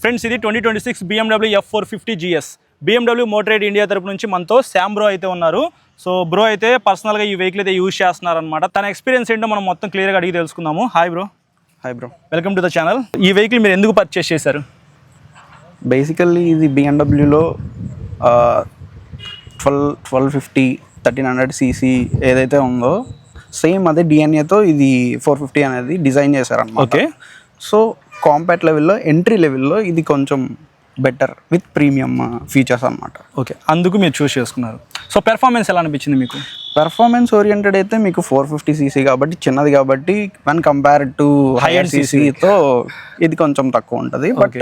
Friends ఇది 2026 BMW F450 GS BMW Motorrad India తరపు నుంచి మనతో శామ్ బ్రో అయితే ఉన్నారు. సో బ్రో అయితే పర్సనల్గా ఈ వెహికల్ అయితే యూజ్ చేస్తున్నారనమాట. తన ఎక్స్పీరియన్స్ ఏంటో మనం మొత్తం క్లియర్గా అడిగి తెలుసుకుందాము. Hi bro. Hi bro, welcome to the channel. ఈ వెహికల్ మీరు ఎందుకు పర్చేస్ చేశారు? బేసికల్లీ ఇది BMWలో 1250 1300 cc ఏదైతే ఉందో సేమ్ అదే డిఎన్ఏతో ఇది 450 అనేది డిజైన్ చేశారన్నమాట. ఓకే. సో కాంపాక్ట్ లెవెల్లో ఎంట్రీ లెవెల్లో ఇది కొంచెం బెటర్ విత్ ప్రీమియం ఫీచర్స్ అన్నమాట. ఓకే, అందుకు మీరు చూస్ చేసుకున్నారు. సో పెర్ఫార్మెన్స్ ఎలా అనిపించింది మీకు? పెర్ఫార్మెన్స్ ఓరియంటెడ్ అయితే మీకు 450 cc కాబట్టి చిన్నది కాబట్టి వన్ కంపేర్డ్ టు హైయర్ సీసీతో ఇది కొంచెం తక్కువ ఉంటుంది. బట్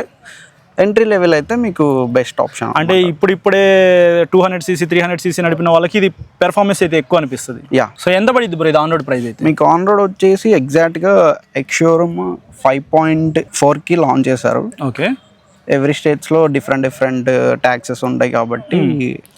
ఎంట్రీ లెవెల్ అయితే మీకు బెస్ట్ ఆప్షన్. అంటే ఇప్పుడే 200 cc 300 cc నడిపిన వాళ్ళకి ఇది పెర్ఫార్మెన్స్ అయితే ఎక్కువ అనిపిస్తుంది. యా. సో ఎంత పడింది బ్రో ఇది ఆన్ రోడ్ ప్రైస్ అయితే? మీకు ఆన్ రోడ్ వచ్చేసి ఎగ్జాక్ట్గా ఎక్స్షోరూమ్ 5.4కి లాంచ్ చేశారు. ఓకే. ఎవ్రీ స్టేట్స్లో డిఫరెంట్ ట్యాక్సెస్ ఉంటాయి కాబట్టి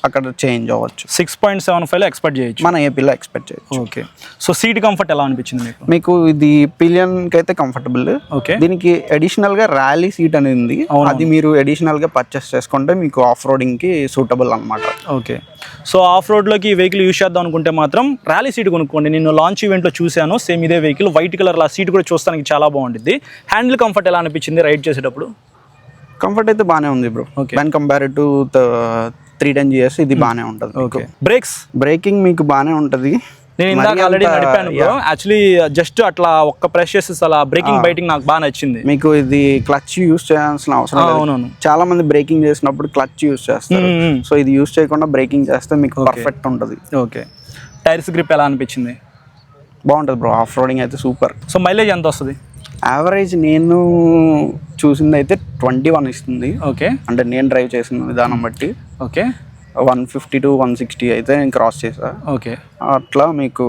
అక్కడ చేంజ్ అవ్వచ్చు. 6.75లో ఎక్స్పెక్ట్ చేయొచ్చు, మన ఏపీలో ఎక్స్పెక్ట్ చేయొచ్చు. ఓకే. సో సీట్ కంఫర్ట్ ఎలా అనిపించింది మీకు? మీకు ఇది పిలియన్కి అయితే కంఫర్టబుల్. ఓకే. దీనికి అడిషనల్గా ర్యాలీ సీట్ అనేది ఉంది. అది మీరు అడిషనల్గా పర్చేస్ చేసుకుంటే మీకు ఆఫ్ రోడింగ్కి సూటబుల్ అనమాట. ఓకే. సో ఆఫ్ రోడ్లోకి ఈ వెహికల్ యూజ్ చేద్దాం అనుకుంటే మాత్రం ర్యాలీ సీట్ కొనుక్కోండి. నేను లాంచ్ ఈవెంట్లో చూశాను సేమ్ ఇదే వెహికల్, వైట్ కలర్ ఆ సీట్ కూడా చూస్తానికి చాలా బాగుంటుంది. హ్యాండిల్ కంఫర్ట్ ఎలా అనిపించింది రైడ్ చేసేటప్పుడు? కంఫర్ట్ అయితే బాగానే ఉంది bro. When compared to 310 GS ఇది బాగానే ఉంటుంది. ఓకే. బ్రేకింగ్ మీకు బాగానే ఉంటుంది. నేను ఇందాక ఆల్రెడీ నడిపాను బ్రో. యాక్చువల్లీ జస్ట్ అట్లా ఒక్క ప్రెస్ చేసి అలా బ్రేకింగ్ బైటింగ్ నాకు బాగా నచ్చింది. మీకు ఇది క్లచ్ యూస్ చేయాల్సిన అవసరం లేదు. అవునవును. చాలా మంది బ్రేకింగ్ చేసినప్పుడు క్లచ్ యూస్ చేస్తారు. సో ఇది యూస్ చేయకుండా బ్రేకింగ్ చేస్తే మీకు పర్ఫెక్ట్ ఉంటుంది. ఓకే. టైర్స్ గ్రిప్ ఎలా అనిపించింది? బాగుంటుంది బ్రో. ఆఫ్ రోడింగ్ అయితే సూపర్. సో మైలేజ్ ఎంత వస్తుంది? యావరేజ్ నేను చూసింది అయితే 21 ఇస్తుంది. ఓకే. అంటే నేను డ్రైవ్ చేసిన విధానం బట్టి. ఓకే. 150 to 160 అయితే నేను క్రాస్ చేసా. ఓకే. అట్లా మీకు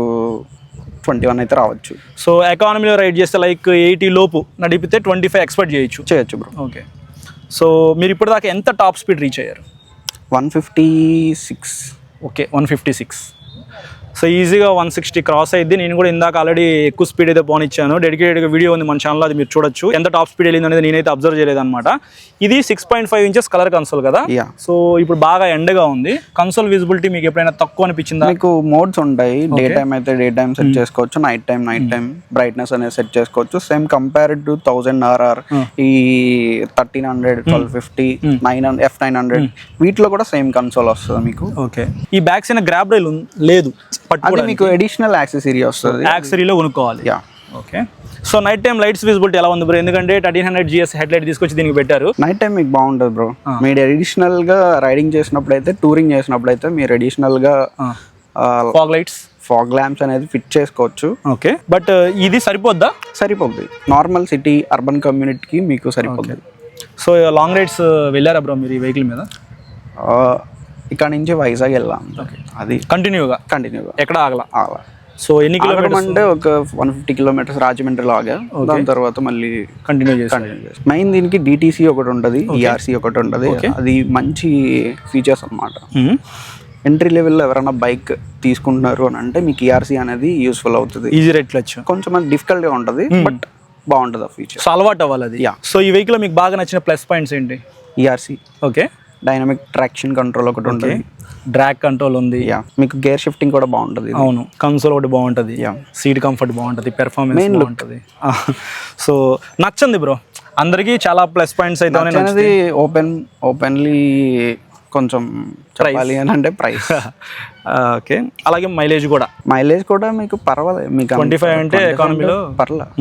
21 అయితే రావచ్చు. సో ఎకానమీలో రైడ్ చేస్తే లైక్ 80 లోపు నడిపితే 25 ఎక్స్పెక్ట్ చేయొచ్చు బ్రో. ఓకే. సో మీరు ఇప్పుడు దాకా ఎంత టాప్ స్పీడ్ రీచ్ అయ్యారు? 156. ఓకే, 156. సో ఈజీగా 160 క్రాస్ అయ్యింది. నేను కూడా ఇందాక ఆల్రెడీ ఎక్కువ స్పీడ్ అయితే పోనిచ్చాను. డెడికేటెడ్గా వీడియో ఉంది మన ఛానల్లో, అది మీరు చూడొచ్చు. ఎంత టాప్ స్పీడ్ వెళ్ళింది అనేది నేనైతే అబ్జర్వ్ చేయలేదు అనమాట. ఇది 6.5 inches కలర్ కన్సోల్ కదా. సో ఇప్పుడు బాగా ఎండగా ఉంది. కన్సోల్ విజిబిలిటీ మీకు ఎప్పుడైనా తక్కువ అనిపించిందా? మీకు మోడ్స్ ఉంటాయి. డే టైమ్ అయితే డే టైమ్ సెట్ చేసుకోవచ్చు, నైట్ టైం బ్రైట్నెస్ అనేది సెట్ చేసుకోవచ్చు. సేమ్ కంపేర్డ్ టు 1000 RR ఈ 1300 1250 900 F900 వీటిలో కూడా సేమ్ కన్సోల్ వస్తుంది మీకు. ఓకే. ఈ బ్యాక్ సైడ్ గ్రాబ్ రైల్ లేదు, అది మీకు అడిషనల్ యాక్సెసరీ వస్తుంది. యాక్సెసరీలో కొనుక్కోవాలి. Yeah. Okay. So night time lights visibility ఎలా ఉంది బ్రో? ఎందుకంటే 1300 GS హెడ్ లైట్ తీసుకొచ్చి దీనికి పెట్టారు. నైట్ టైం మీకు బాగుంటుంది బ్రో. మీరు అడిషనల్ గా రైడింగ్ చేసినప్పుడు అయితే, టూరింగ్ చేసినప్పుడు అయితే మీరు అడిషనల్ గా ఫాగ్ ల్యాంప్స్ అనేది ఫిట్ చేసుకోవచ్చు. ఓకే. బట్ ఇది సరిపోద్దా? సరిపోద్ది. నార్మల్ సిటీ అర్బన్ కమ్యూనిటీకి మీకు సరిపోద్ది. సో లాంగ్ రైడ్స్ వెళ్ళారా బ్రో మీరు ఈ వెహికల్ మీద? ఇక్కడ నుంచి వైజాగ్ వెళ్ళాం. అది కంటిన్యూగా ఎక్కడ ఆగలా. సో ఎన్ని కిలోమీటర్స్ అంటే ఒక 150 kilometers రాజమండ్రిలో ఆగా. దాని తర్వాత మళ్ళీ కంటిన్యూ చేసి మెయిన్ దీనికి DTC ఒకటి ఉంటుంది, ERC ఒకటి ఉంటుంది. అది మంచి ఫీచర్స్ అన్నమాట. ఎంట్రీ లెవెల్లో ఎవరైనా బైక్ తీసుకుంటున్నారు అని అంటే మీకు ERC అనేది యూస్ఫుల్ అవుతుంది. ఈజీ రైడ్ క్లచ్ కొంచెం డిఫికల్ట్గా ఉంటుంది, బట్ బాగుంటుంది ఆ ఫీచర్. సో అలవాటు అవ్వాలి అది. సో ఈ వెహికల్ మీకు బాగా నచ్చిన ప్లస్ పాయింట్స్ ఏంటి? ERC. Okay. Dynamic traction control ఒకటి ఉంటుంది, డ్రాగ్ కంట్రోల్ ఉంది. మీకు గేర్ షిఫ్టింగ్ కూడా బాగుంటుంది. అవును. కన్సోల్ ఒకటి బాగుంటుంది, సీట్ కంఫర్ట్ బాగుంటుంది, పెర్ఫార్మెన్స్ బాగుంటుంది. సో నచ్చింది బ్రో అందరికీ. చాలా ప్లస్ పాయింట్స్ అయితే ఓపెన్లీ కొంచెం చెప్పాలి అని అంటే ప్రైస్. ఓకే. అలాగే మైలేజ్ కూడా మీకు పర్వాలేదు. మీకు 25 అంటే ఎకానమీలో పర్లేదు.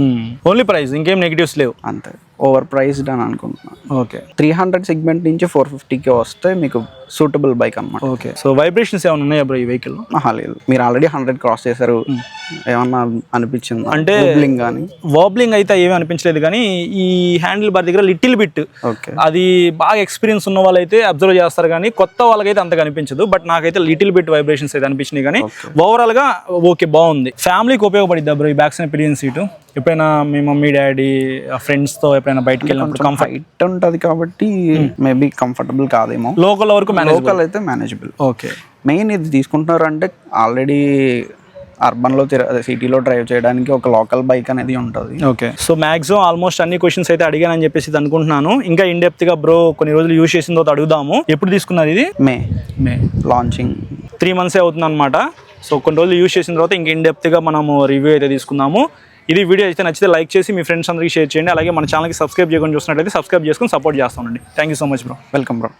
ఓన్లీ ప్రైస్, ఇంకేం నెగిటివ్స్ లేవు. అంతే. ఓవర్ ప్రైస్డ్ అని అనుకుంటున్నాను. ఓకే. 300 సెగ్మెంట్ నుంచి 450కి వస్తే మీకు సూటబుల్ బైక్ అన్నమాట. ఓకే. సో వైబ్రేషన్స్ ఏమైనా ఉన్నాయా బ్రో ఈ వెహికల్? లేదు. మీరు ఆల్రెడీ 100 క్రాస్ చేశారు. ఏమన్నా అనిపించింది అంటే? వాబ్లింగ్ అయితే ఏమీ అనిపించలేదు, కానీ ఈ హ్యాండిల్ బార్ దగ్గర లిటిల్ బిట్ అది బాగా ఎక్స్పీరియన్స్ ఉన్న వాళ్ళైతే అబ్జర్వ్ చేస్తారు, కానీ కొత్త వాళ్ళకైతే అంతగా అనిపించదు. బట్ నాకైతే లిటిల్ బిట్ వైబ్రేషన్స్ అయితే అనిపించినాయి, కానీ ఓవరాల్ గా ఓకే బాగుంది. ఫ్యామిలీకి ఉపయోగపడిద్దా బ్రో ఈ బ్యాక్ సైడ్ పిలియన్ సీటు? ఎప్పుడైనా మీ మమ్మీ డాడీ ఫ్రెండ్స్ తో ఎప్పుడైనా బయటకు వెళ్ళినప్పుడు కంఫర్ట్ ఉంటుంది కాబట్టి మేబీ కంఫర్టబుల్ కాదేమో. లోకల్ వరకు లోకల్ అయితే మేనేజబుల్. ఓకే. మెయిన్ ఇది తీసుకుంటున్నారు అంటే ఆల్రెడీ అర్బన్లో సిటీలో డ్రైవ్ చేయడానికి ఒక లోకల్ బైక్ అనేది ఉంటుంది. ఓకే, సో మ్యాక్సిమం ఆల్మోస్ట్ అన్ని క్వశ్చన్స్ అయితే అడిగానని చెప్పేసి అనుకుంటున్నాను. ఇంకా ఇన్ డెప్త్ గా బ్రో కొన్ని రోజులు యూజ్ చేసిన తర్వాత అడుగుదాము. ఎప్పుడు తీసుకున్నారు ఇది? మే లాంచింగ్ 3 months అవుతుంది అనమాట. సో కొన్ని రోజులు యూజ్ చేసిన తర్వాత ఇంకా ఇన్ డెప్త్ గా మనము రివ్యూ అయితే తీసుకుందాము. ఇది వీడియో అయితే నచ్చితే లైక్ చేసి మీ ఫ్రెండ్స్ అందరికీ షేర్ చేయండి. అలాగే మన ఛానల్కి సబ్స్క్రైబ్ చేయకుండా చూసినట్లయితే సబ్స్క్రైబ్ చేసుకుని సపోర్ట్ చేస్తానండి. Thank you so much bro. Welcome bro.